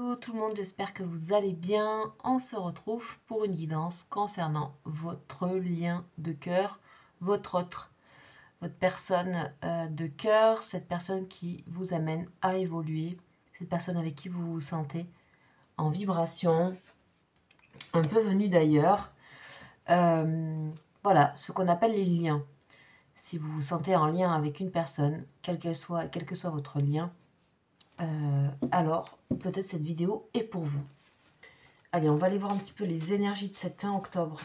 Hello tout le monde, j'espère que vous allez bien. On se retrouve pour une guidance concernant votre lien de cœur, votre personne de cœur, cette personne qui vous amène à évoluer, cette personne avec qui vous vous sentez en vibration, un peu venue d'ailleurs. Voilà, ce qu'on appelle les liens. Si vous vous sentez en lien avec une personne, quel que soit votre lien, alors peut-être cette vidéo est pour vous. Allez, on va aller voir un petit peu les énergies de cette fin octobre.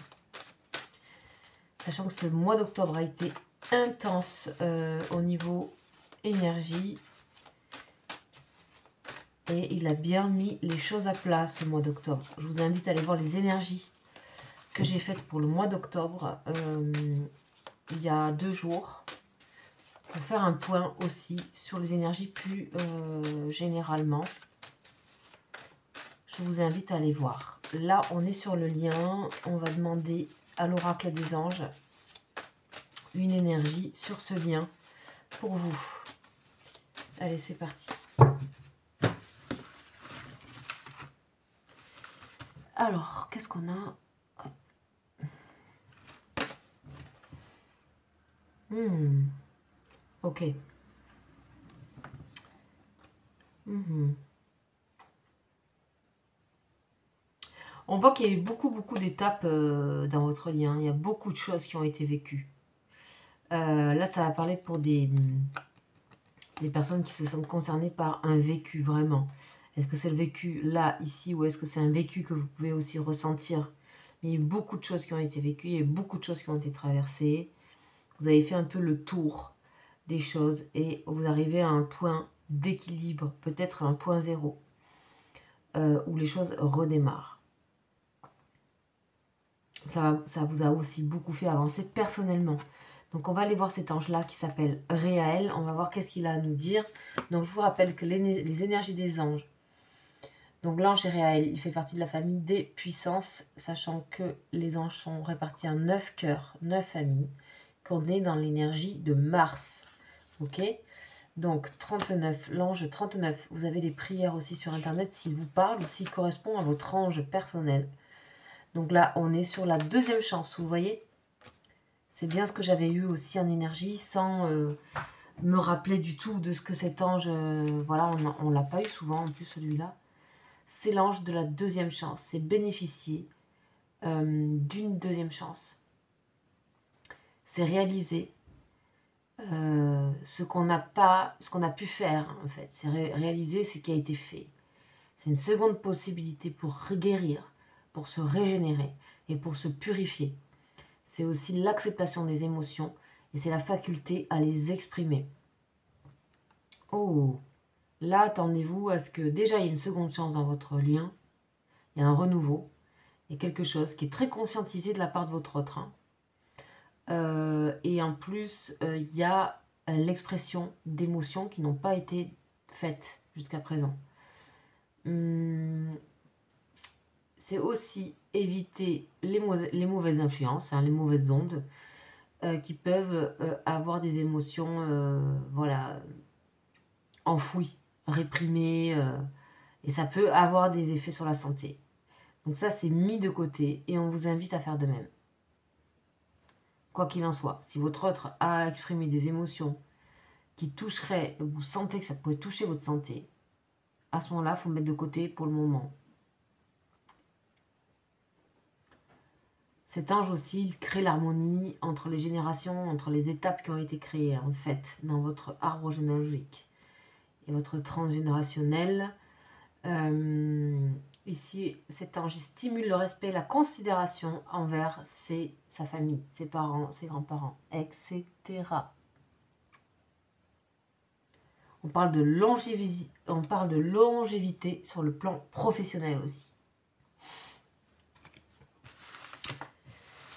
Sachant que ce mois d'octobre a été intense au niveau énergie. Et il a bien mis les choses à plat ce mois d'octobre. Je vous invite à aller voir les énergies que j'ai faites pour le mois d'octobre il y a 2 jours. Pour faire un point aussi sur les énergies plus généralement. Je vous invite à aller voir. Là, on est sur le lien. On va demander à l'oracle des anges une énergie sur ce lien pour vous. Allez, c'est parti. Alors, qu'est-ce qu'on a? Ok. On voit qu'il y a eu beaucoup d'étapes dans votre lien. Il y a beaucoup de choses qui ont été vécues. Là, ça va parler pour des personnes qui se sentent concernées par un vécu, vraiment. Est-ce que c'est le vécu là, ici, ou est-ce que c'est un vécu que vous pouvez aussi ressentir? Mais il y a eu beaucoup de choses qui ont été vécues, il y a eu beaucoup de choses qui ont été traversées. Vous avez fait un peu le tour des choses et vous arrivez à un point d'équilibre, peut-être un point zéro, où les choses redémarrent. Ça vous a aussi beaucoup fait avancer personnellement. Donc on va aller voir cet ange-là qui s'appelle Réaël. On va voir qu'est-ce qu'il a à nous dire. Donc je vous rappelle que les énergies des anges. Donc l'ange Réaël, il fait partie de la famille des puissances, sachant que les anges sont répartis en 9 cœurs, 9 familles, qu'on est dans l'énergie de Mars. Ok? Donc 39, l'ange 39, vous avez les prières aussi sur internet s'il vous parle ou s'il correspond à votre ange personnel. Donc là, on est sur la 2e chance, vous voyez? C'est bien ce que j'avais eu aussi en énergie, sans me rappeler du tout de ce que cet ange... voilà, on ne l'a pas eu souvent, en plus, celui-là. C'est l'ange de la 2e chance. C'est bénéficier d'une 2e chance. C'est réaliser ce qu'on a pu faire, en fait. C'est réaliser ce qui a été fait. C'est une seconde possibilité pour guérir, pour se régénérer et pour se purifier. C'est aussi l'acceptation des émotions et c'est la faculté à les exprimer. Oh, là, attendez-vous à ce que déjà il y ait une seconde chance dans votre lien. Il y a un renouveau. Il y a quelque chose qui est très conscientisé de la part de votre autre. Et en plus, il y a l'expression d'émotions qui n'ont pas été faites jusqu'à présent. C'est aussi éviter les mauvaises influences, les mauvaises ondes, qui peuvent avoir des émotions voilà, enfouies, réprimées, et ça peut avoir des effets sur la santé. Donc ça, c'est mis de côté et on vous invite à faire de même. Quoi qu'il en soit, si votre autre a exprimé des émotions qui toucheraient, vous sentez que ça pourrait toucher votre santé, à ce moment-là, il faut mettre de côté pour le moment. Cet ange aussi, il crée l'harmonie entre les générations, entre les étapes qui ont été créées, en fait, dans votre arbre généalogique et votre transgénérationnel. Ici, cet ange stimule le respect et la considération envers sa famille, ses parents, ses grands-parents, etc. On parle de longévité sur le plan professionnel aussi.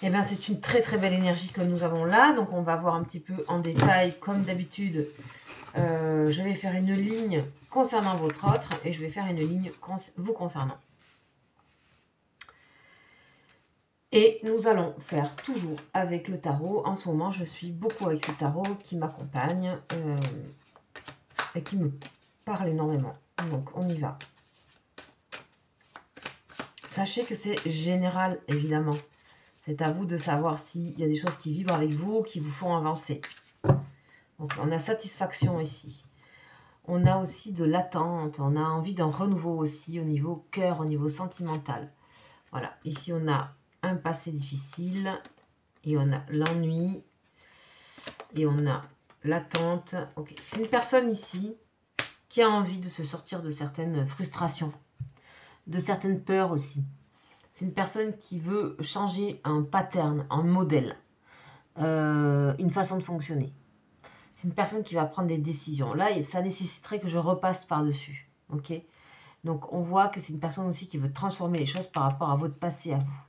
Eh bien, c'est une très belle énergie que nous avons là. Donc, on va voir un petit peu en détail, comme d'habitude. Je vais faire une ligne concernant votre autre et je vais faire une ligne vous concernant. Et nous allons faire toujours avec le tarot. En ce moment, je suis beaucoup avec ce tarot qui m'accompagne et qui me parle énormément. Donc, on y va. sachez que c'est général, évidemment. C'est à vous de savoir s'il y a des choses qui vibrent avec vous, qui vous font avancer. Donc, on a satisfaction ici. On a aussi de l'attente. On a envie d'un renouveau aussi au niveau cœur, au niveau sentimental. Voilà. Ici, on a un passé difficile. Et on a l'ennui. Et on a l'attente. Ok. C'est une personne ici qui a envie de se sortir de certaines frustrations. De certaines peurs aussi. C'est une personne qui veut changer un pattern, un modèle. Une façon de fonctionner. C'est une personne qui va prendre des décisions. Là, ça nécessiterait que je repasse par-dessus. Ok. Donc, on voit que c'est une personne aussi qui veut transformer les choses par rapport à votre passé à vous.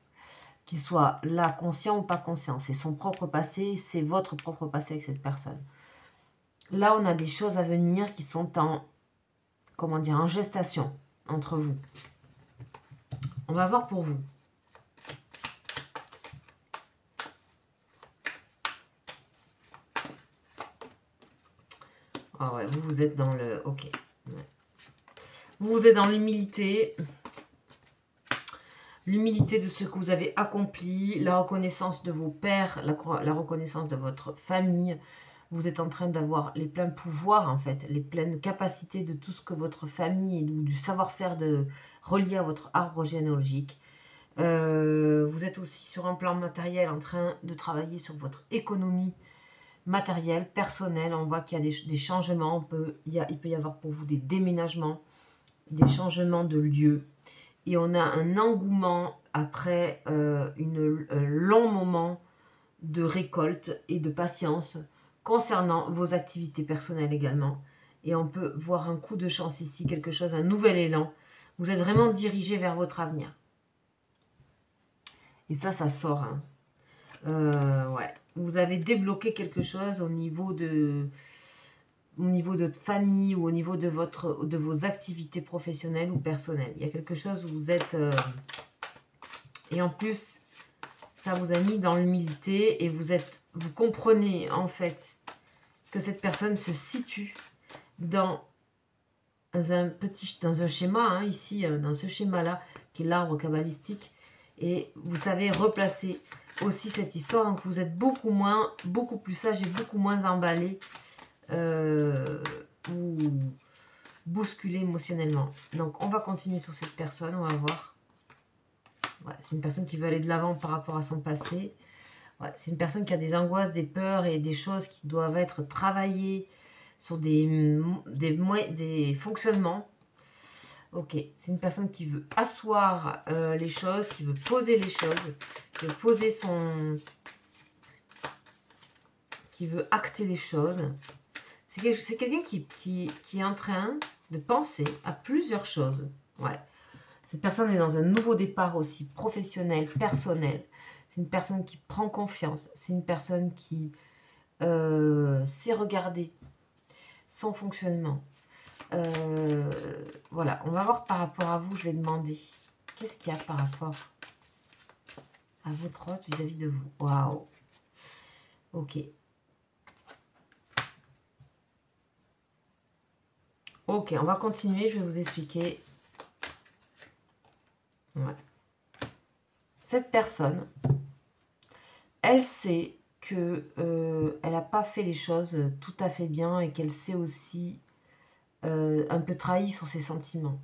Qu'il soit là, conscient ou pas conscient. C'est son propre passé, c'est votre propre passé avec cette personne. Là, on a des choses à venir qui sont en, comment dire, en gestation entre vous. On va voir pour vous. Ah ouais, vous êtes dans le... Ok. Ouais. Vous êtes dans l'humilité. L'humilité de ce que vous avez accompli, la reconnaissance de vos pères, la reconnaissance de votre famille. Vous êtes en train d'avoir les pleins pouvoirs, en fait, les pleines capacités de tout ce que votre famille, ou du savoir-faire relié à votre arbre généalogique. Vous êtes aussi sur un plan matériel en train de travailler sur votre économie matérielle, personnelle. On voit qu'il y a des changements. Il peut y avoir pour vous des déménagements, des changements de lieu. Et on a un engouement après un long moment de récolte et de patience concernant vos activités personnelles également. Et on peut voir un coup de chance ici, quelque chose, un nouvel élan. Vous êtes vraiment dirigé vers votre avenir. Et ça sort. Hein. Ouais. Vous avez débloqué quelque chose au niveau de famille ou au niveau de vos activités professionnelles ou personnelles. Il y a quelque chose où vous êtes... et en plus, ça vous a mis dans l'humilité et vous comprenez en fait que cette personne se situe dans un schéma, hein, ici, dans ce schéma-là, qui est l'arbre kabbalistique. Et vous savez replacer aussi cette histoire. Donc vous êtes beaucoup plus sage et beaucoup moins emballé ou bousculé émotionnellement. Donc on va continuer sur cette personne, on va voir. Ouais, c'est une personne qui veut aller de l'avant par rapport à son passé. Ouais, c'est une personne qui a des angoisses, des peurs et des choses qui doivent être travaillées sur des fonctionnements. Ok, c'est une personne qui veut asseoir les choses, qui veut poser les choses, qui veut poser qui veut acter les choses. C'est quelqu'un qui est en train de penser à plusieurs choses. Ouais. Cette personne est dans un nouveau départ aussi professionnel, personnel. C'est une personne qui prend confiance. C'est une personne qui sait regarder son fonctionnement. Voilà, on va voir par rapport à vous. Je vais demander qu'est-ce qu'il y a par rapport à votre hôte vis-à-vis de vous. Waouh. Ok. Ok, on va continuer. Je vais vous expliquer. Ouais. Cette personne, elle sait que elle n'a pas fait les choses tout à fait bien et qu'elle s'est aussi un peu trahie sur ses sentiments.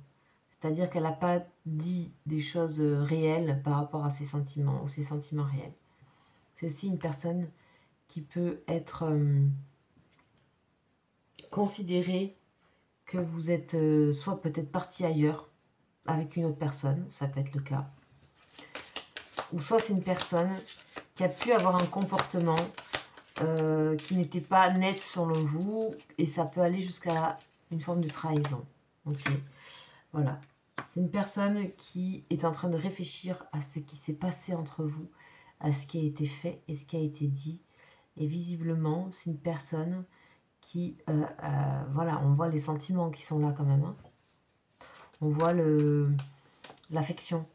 C'est-à-dire qu'elle n'a pas dit des choses réelles par rapport à ses sentiments ou ses sentiments réels. C'est aussi une personne qui peut être considérée que vous êtes soit peut-être parti ailleurs avec une autre personne, ça peut être le cas. Ou soit c'est une personne qui a pu avoir un comportement qui n'était pas net selon vous, et ça peut aller jusqu'à une forme de trahison. Ok, voilà. C'est une personne qui est en train de réfléchir à ce qui s'est passé entre vous, à ce qui a été fait et ce qui a été dit. Et visiblement, c'est une personne qui... voilà, on voit les sentiments qui sont là quand même. Hein. On voit l'affection.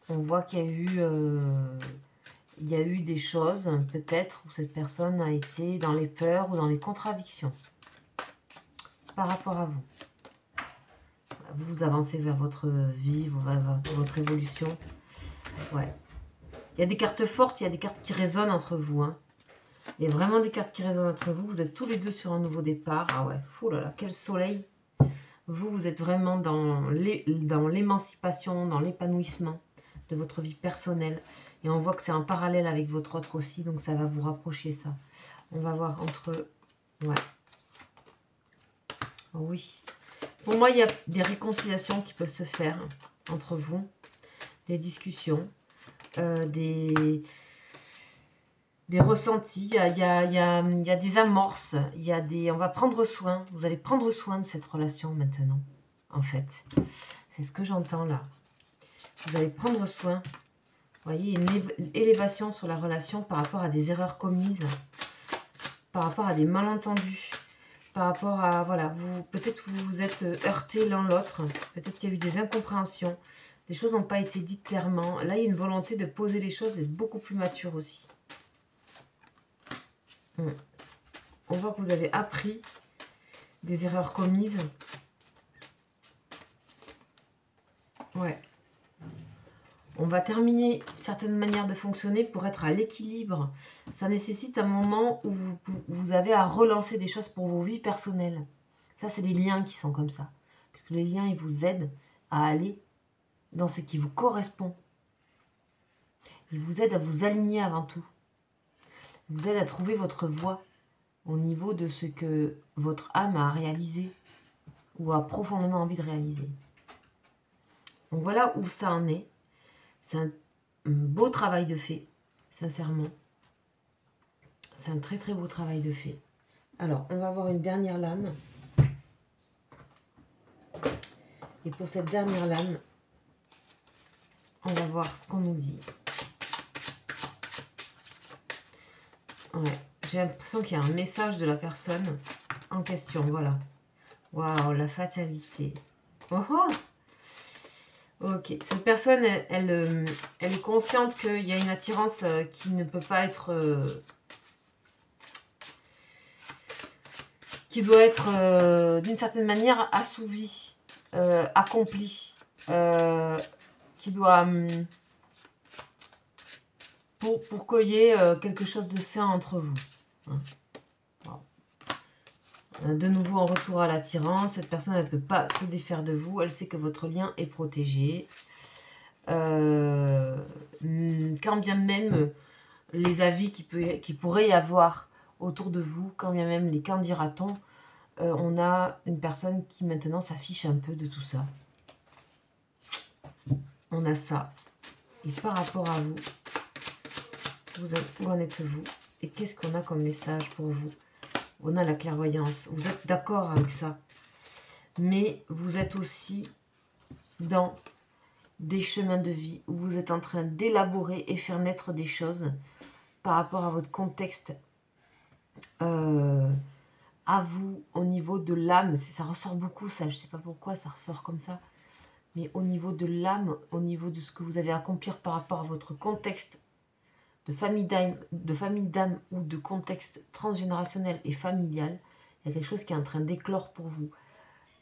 On voit qu'il y a eu des choses, peut-être, où cette personne a été dans les peurs ou dans les contradictions par rapport à vous. vous avancez vers votre vie, votre évolution. Ouais. Il y a des cartes fortes, il y a des cartes qui résonnent entre vous. Hein. Il y a vraiment des cartes qui résonnent entre vous. Vous êtes tous les deux sur un nouveau départ. Ah ouais, fou là là, quel soleil. Vous êtes vraiment dans l'émancipation, dans l'épanouissement de votre vie personnelle. Et on voit que c'est en parallèle avec votre autre aussi, donc ça va vous rapprocher ça. On va voir entre... Ouais. Oui. Pour moi, il y a des réconciliations qui peuvent se faire entre vous. Des discussions. Des ressentis. Il y a des amorces. On va prendre soin. Vous allez prendre soin de cette relation maintenant. En fait. C'est ce que j'entends là. Vous allez prendre soin. Vous voyez, une élévation sur la relation par rapport à des erreurs commises. Par rapport à des malentendus. Par rapport à, voilà, peut-être vous vous êtes heurtés l'un l'autre, peut-être qu'il y a eu des incompréhensions, les choses n'ont pas été dites clairement. Là, il y a une volonté de poser les choses, d'être beaucoup plus mature aussi. On voit que vous avez appris des erreurs commises. Ouais. On va terminer certaines manières de fonctionner pour être à l'équilibre. Ça nécessite un moment où vous avez à relancer des choses pour vos vies personnelles. Ça, c'est les liens qui sont comme ça. Parce que les liens, ils vous aident à aller dans ce qui vous correspond. Ils vous aident à vous aligner avant tout. Ils vous aident à trouver votre voie au niveau de ce que votre âme a réalisé ou a profondément envie de réaliser. Donc voilà où ça en est. C'est un beau travail de fait, sincèrement. C'est un très très beau travail de fait. Alors, on va avoir une dernière lame. Et pour cette dernière lame, on va voir ce qu'on nous dit. Ouais, j'ai l'impression qu'il y a un message de la personne en question, voilà. Waouh, la fatalité. Oh oh! Ok, cette personne, elle est consciente qu'il y a une attirance qui ne peut pas être... qui doit être d'une certaine manière assouvie, accomplie, qui doit... pour qu'il y ait quelque chose de sain entre vous. Hein. De nouveau, en retour à l'attirance, cette personne, elle ne peut pas se défaire de vous. Elle sait que votre lien est protégé. Quand bien même les avis qu'il pourrait y avoir autour de vous, quand bien même les qu'en dira-t-on, on a une personne qui maintenant s'affiche un peu de tout ça. On a ça. Et par rapport à vous, où en êtes-vous? Et qu'est-ce qu'on a comme message pour vous? On a la clairvoyance. Vous êtes d'accord avec ça. Mais vous êtes aussi dans des chemins de vie où vous êtes en train d'élaborer et faire naître des choses par rapport à votre contexte, à vous, au niveau de l'âme. Ça ressort beaucoup, ça. Je ne sais pas pourquoi ça ressort comme ça. Mais au niveau de l'âme, au niveau de ce que vous avez à accomplir par rapport à votre contexte de famille d'âme ou de contexte transgénérationnel et familial, il y a quelque chose qui est en train d'éclore pour vous.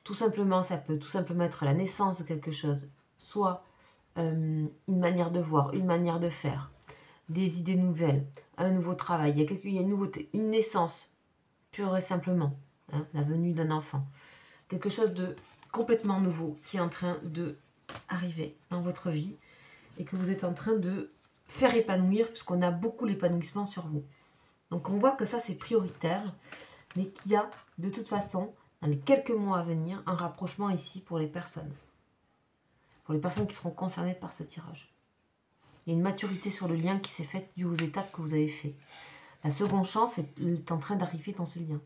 Tout simplement, ça peut tout simplement être la naissance de quelque chose, soit une manière de voir, une manière de faire, des idées nouvelles, un nouveau travail, il y a une nouveauté, une naissance, pure et simplement, hein, la venue d'un enfant. Quelque chose de complètement nouveau qui est en train de arriver dans votre vie et que vous êtes en train de faire épanouir, puisqu'on a beaucoup l'épanouissement sur vous. Donc on voit que ça c'est prioritaire, mais qu'il y a de toute façon, dans les quelques mois à venir, un rapprochement ici pour les personnes. Pour les personnes qui seront concernées par ce tirage. Il y a une maturité sur le lien qui s'est faite due aux étapes que vous avez fait. La seconde chance est en train d'arriver dans ce lien.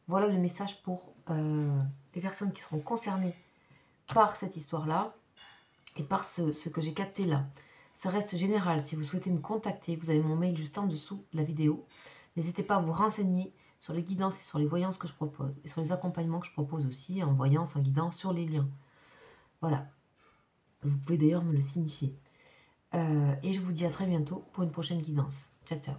Voilà le message pour les personnes qui seront concernées par cette histoire-là et par ce que j'ai capté là. Ça reste général. Si vous souhaitez me contacter, vous avez mon mail juste en dessous de la vidéo. N'hésitez pas à vous renseigner sur les guidances et sur les voyances que je propose. Et sur les accompagnements que je propose aussi, en voyance, en guidance, sur les liens. Voilà. Vous pouvez d'ailleurs me le signifier. Et je vous dis à très bientôt pour une prochaine guidance. Ciao, ciao.